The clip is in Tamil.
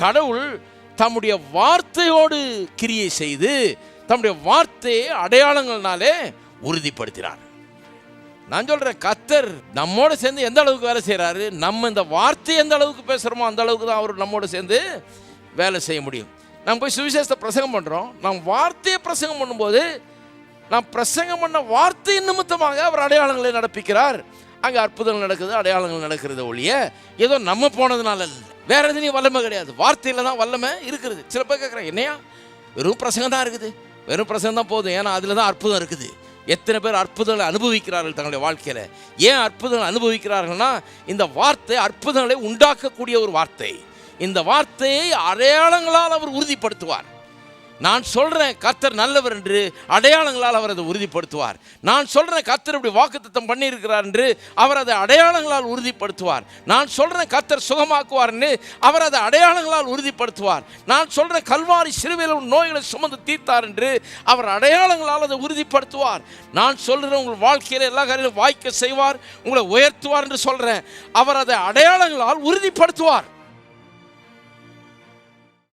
கடவுள் தம்முடைய வார்த்தையோடு கிரியை செய்து தம்முடைய வார்த்தையை அடையாளங்கள்னாலே உறுதிப்படுத்தினார். நான் சொல்றேன், கர்த்தர் நம்மோட சேர்ந்து எந்த அளவுக்கு வேலை செய்யறாரு, நம்ம இந்த வார்த்தை எந்த அளவுக்கு பேசுறோமோ அந்த அளவுக்கு தான் அவர் நம்மோட சேர்ந்து வேலை செய்ய முடியும். நம்ம போய் சுவிசேஷத்தை பிரசங்கம் பண்றோம், நாம் வார்த்தையை பிரசங்கம் பண்ணும்போது நாம் பிரசங்கம் பண்ண வார்த்தையின் நிமித்தமாக அவர் அடையாளங்களை நடப்பிக்கிறார். அங்கே அற்புதங்கள் நடக்குது, அடையாளங்கள் நடக்கிறது ஒழிய ஏதோ நம்ம போனதுனால இல்லை. வேற எதுலையும் வல்லமை கிடையாது, வார்த்தையில தான் வல்லமை இருக்கிறது. சில பேர் கேட்குறாங்க, என்னையா வெறும் பிரசங்கம் தான் இருக்குது, வெறும் பிரசங்கம் தான் போதும், ஏன்னா அதில் தான் அற்புதம் இருக்குது. எத்தனை பேர் அற்புதங்களை அனுபவிக்கிறார்கள் தங்களுடைய வாழ்க்கையில்? ஏன் அற்புதங்களை அனுபவிக்கிறார்கள்னா, இந்த வார்த்தை அற்புதங்களை உண்டாக்கக்கூடிய ஒரு வார்த்தை. இந்த வார்த்தையை அடையாளங்களால் அவர் உறுதிப்படுத்துவார். நான் சொல்றேன் கர்த்தர் நல்லவர் என்று, அடையாளங்களால் அவர் அதை உறுதிப்படுத்துவார். நான் சொல்றேன் கர்த்தர் இப்படி வாக்குத்தத்தம் பண்ணியிருக்கிறார் என்று, அவர் அதை அடையாளங்களால் உறுதிப்படுத்துவார். நான் சொல்றேன் கர்த்தர் சுகமாக்குவார் என்று, அவர் அதை அடையாளங்களால் உறுதிப்படுத்துவார். நான் சொல்றேன் கல்வாரி சிலுவையில் உன் நோய்களை சுமந்து தீர்த்தார் என்று, அவர் அடையாளங்களால் அதை உறுதிப்படுத்துவார். நான் சொல்றேன் உங்கள் வாழ்க்கையில் எல்லா காரியங்களும் வாய்க்க செய்வார், உங்களை உயர்த்துவார் என்று சொல்றேன், அவர் அதை அடையாளங்களால் உறுதிப்படுத்துவார்.